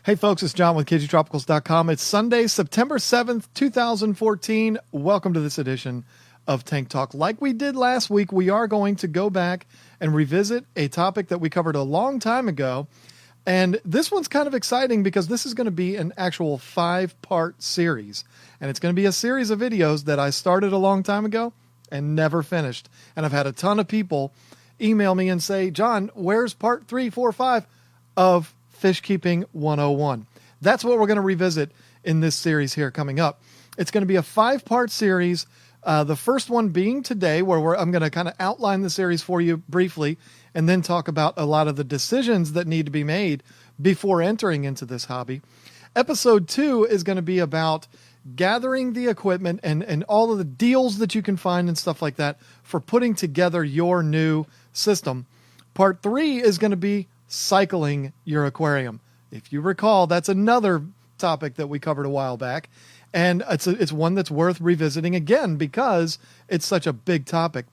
Hey folks, it's John with KGTropicals.com. It's Sunday, September 7th, 2014. Welcome to this edition of Tank Talk. Like we did last week, we are going to go back and revisit a topic that we covered a long time ago. And this one's kind of exciting because this is going to be an actual 5-part series. And it's going to be a series of videos that I started a long time ago and never finished. And I've had a ton of people email me and say, John, where's part 3, 4, 5 of Fish Keeping 101? That's what we're going to revisit in this series here coming up. It's going to be a 5-part series. The first one being today, where I'm going to kind of outline the series for you briefly and then talk about a lot of the decisions that need to be made before entering into this hobby. Episode 2 is going to be about gathering the equipment and all of the deals that you can find and stuff like that for putting together your new system. Part 3 is going to be cycling your aquarium. If you recall, that's another topic that we covered a while back, and it's one that's worth revisiting again because it's such a big topic.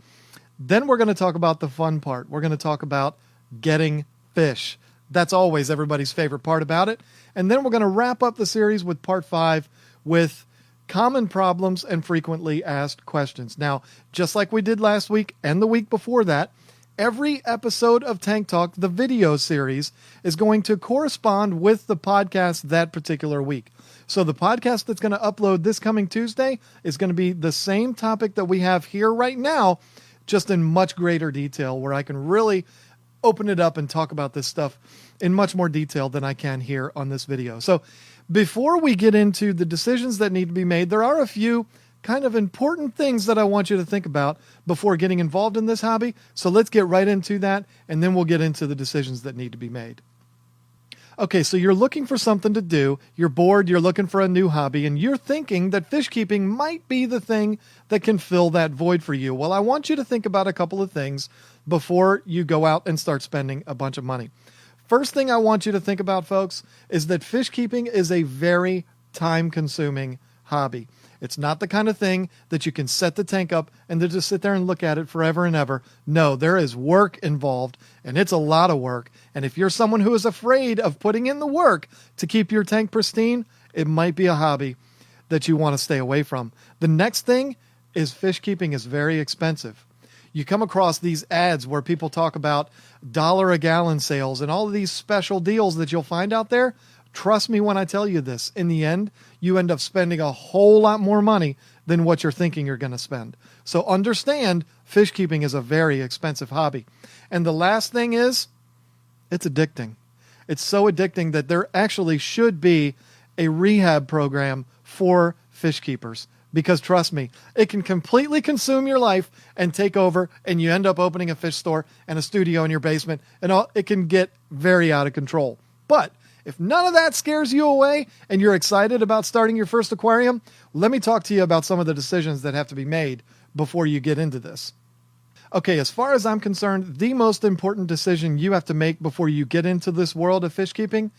Then we're going to talk about the fun part. We're going to talk about getting fish. That's always everybody's favorite part about it. And then we're going to wrap up the series with part 5 with common problems and frequently asked questions. Now, just like we did last week and the week before that, every episode of Tank Talk, the video series, is going to correspond with the podcast that particular week. So the podcast that's going to upload this coming Tuesday is going to be the same topic that we have here right now, just in much greater detail, where I can really open it up and talk about this stuff in much more detail than I can here on this video. So before we get into the decisions that need to be made, there are a few kind of important things that I want you to think about before getting involved in this hobby. So let's get right into that, and then we'll get into the decisions that need to be made. Okay, so you're looking for something to do, you're bored, you're looking for a new hobby, and you're thinking that fish keeping might be the thing that can fill that void for you. Well, I want you to think about a couple of things before you go out and start spending a bunch of money. First thing I want you to think about, folks, is that fish keeping is a very time-consuming hobby. It's not the kind of thing that you can set the tank up and then just sit there and look at it forever and ever. No, there is work involved, and it's a lot of work. And if you're someone who is afraid of putting in the work to keep your tank pristine, it might be a hobby that you want to stay away from. The next thing is fish keeping is very expensive. You come across these ads where people talk about $1 a gallon sales and all of these special deals that you'll find out there. Trust me when I tell you this, in the end, you end up spending a whole lot more money than what you're thinking you're going to spend. So understand, fish keeping is a very expensive hobby. And the last thing is, it's addicting. It's so addicting that there actually should be a rehab program for fish keepers. Because trust me, it can completely consume your life and take over, and you end up opening a fish store and a studio in your basement, and it can get very out of control. But if none of that scares you away and you're excited about starting your first aquarium, let me talk to you about some of the decisions that have to be made before you get into this. Okay, as far as I'm concerned, the most important decision you have to make before you get into this world of fish keeping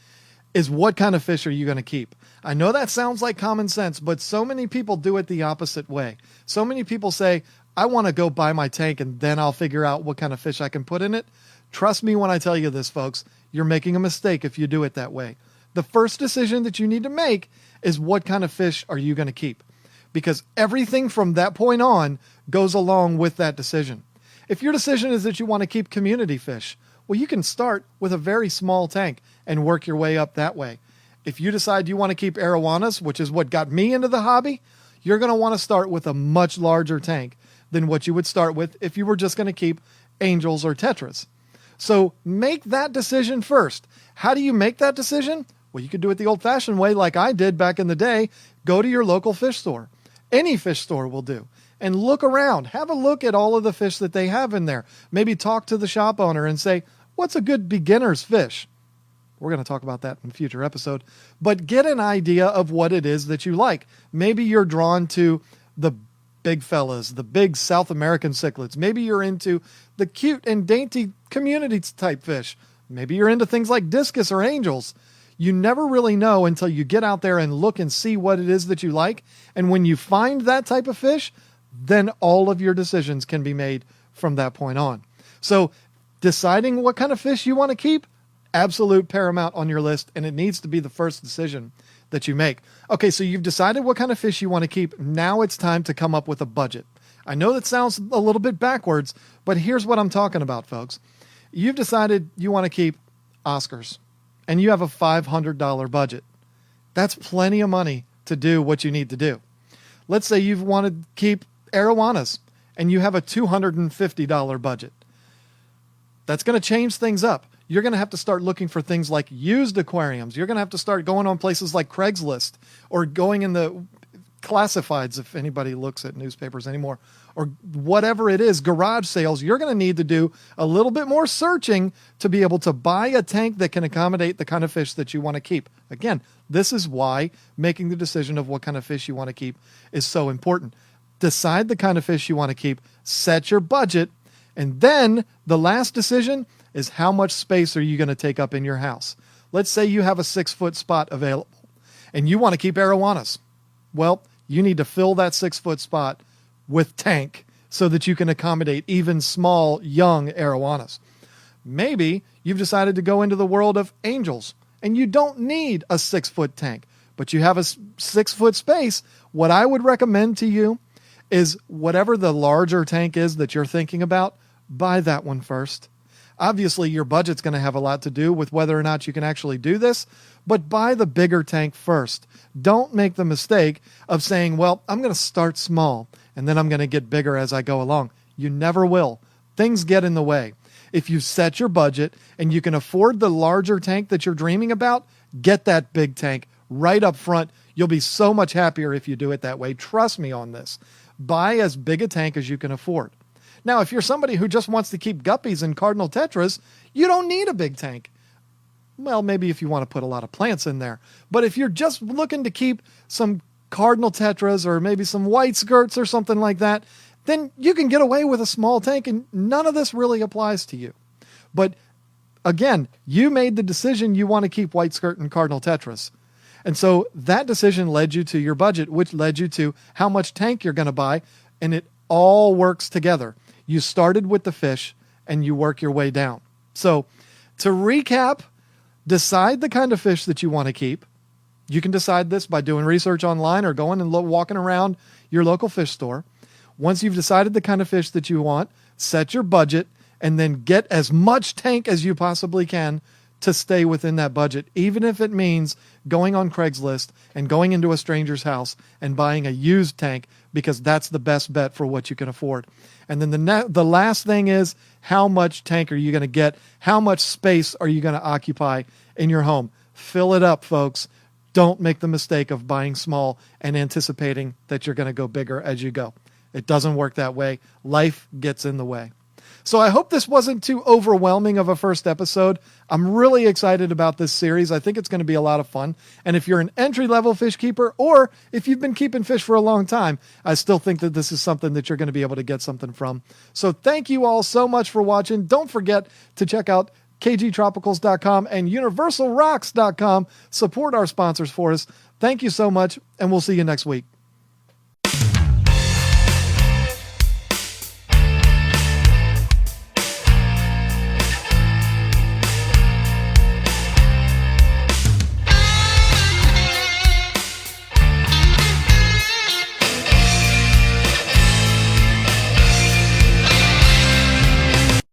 is what kind of fish are you going to keep? I know that sounds like common sense, but so many people do it the opposite way. So many people say, I want to go buy my tank and then I'll figure out what kind of fish I can put in it. Trust me when I tell you this, folks, you're making a mistake if you do it that way. The first decision that you need to make is what kind of fish are you going to keep? Because everything from that point on goes along with that decision. If your decision is that you want to keep community fish, well, you can start with a very small tank and work your way up that way. If you decide you want to keep arowanas, which is what got me into the hobby, you're going to want to start with a much larger tank than what you would start with if you were just going to keep angels or tetras. So make that decision first. How do you make that decision? Well, you could do it the old-fashioned way like I did back in the day. Go to your local fish store. Any fish store will do. And look around. Have a look at all of the fish that they have in there. Maybe talk to the shop owner and say, what's a good beginner's fish? We're going to talk about that in a future episode. But get an idea of what it is that you like. Maybe you're drawn to the big fellas, the big South American cichlids. Maybe you're into the cute and dainty community type fish. Maybe you're into things like discus or angels. You never really know until you get out there and look and see what it is that you like. And when you find that type of fish, then all of your decisions can be made from that point on. So deciding what kind of fish you want to keep, absolute paramount on your list, and it needs to be the first decision that you make. Okay, so you've decided what kind of fish you want to keep. Now it's time to come up with a budget. I know that sounds a little bit backwards, but here's what I'm talking about, folks. You've decided you want to keep Oscars, and you have a $500 budget. That's plenty of money to do what you need to do. Let's say you want to keep arowanas, and you have a $250 budget. That's going to change things up. You're going to have to start looking for things like used aquariums. You're going to have to start going on places like Craigslist or going in the classifieds, if anybody looks at newspapers anymore, or whatever it is, garage sales. You're going to need to do a little bit more searching to be able to buy a tank that can accommodate the kind of fish that you want to keep. Again, this is why making the decision of what kind of fish you want to keep is so important. Decide the kind of fish you want to keep, set your budget, and then the last decision is how much space are you going to take up in your house. Let's say you have a 6-foot spot available and you want to keep arowanas. Well, you need to fill that 6-foot spot with tank so that you can accommodate even small, young arowanas. Maybe you've decided to go into the world of angels and you don't need a 6-foot tank, but you have a 6-foot space. What I would recommend to you is whatever the larger tank is that you're thinking about, buy that one first. Obviously, your budget's going to have a lot to do with whether or not you can actually do this, but buy the bigger tank first. Don't make the mistake of saying, well, I'm going to start small and then I'm going to get bigger as I go along. You never will. Things get in the way. If you set your budget and you can afford the larger tank that you're dreaming about, get that big tank right up front. You'll be so much happier if you do it that way. Trust me on this. Buy as big a tank as you can afford. Now, if you're somebody who just wants to keep guppies and cardinal tetras, you don't need a big tank. Well, maybe if you want to put a lot of plants in there. But if you're just looking to keep some cardinal tetras or maybe some white skirts or something like that, then you can get away with a small tank and none of this really applies to you. But again, you made the decision you want to keep white skirt and cardinal tetras. And so that decision led you to your budget, which led you to how much tank you're going to buy, and it all works together. You started with the fish and you work your way down. So to recap, decide the kind of fish that you want to keep. You can decide this by doing research online or going and walking around your local fish store. Once you've decided the kind of fish that you want, set your budget and then get as much tank as you possibly can to stay within that budget, even if it means going on Craigslist and going into a stranger's house and buying a used tank, because that's the best bet for what you can afford. And then the last thing is, how much tank are you going to get? How much space are you going to occupy in your home? Fill it up, folks. Don't make the mistake of buying small and anticipating that you're going to go bigger as you go. It doesn't work that way. Life gets in the way. So I hope this wasn't too overwhelming of a first episode. I'm really excited about this series. I think it's going to be a lot of fun. And if you're an entry-level fish keeper, or if you've been keeping fish for a long time, I still think that this is something that you're going to be able to get something from. So thank you all so much for watching. Don't forget to check out KGTropicals.com and UniversalRocks.com. Support our sponsors for us. Thank you so much, and we'll see you next week.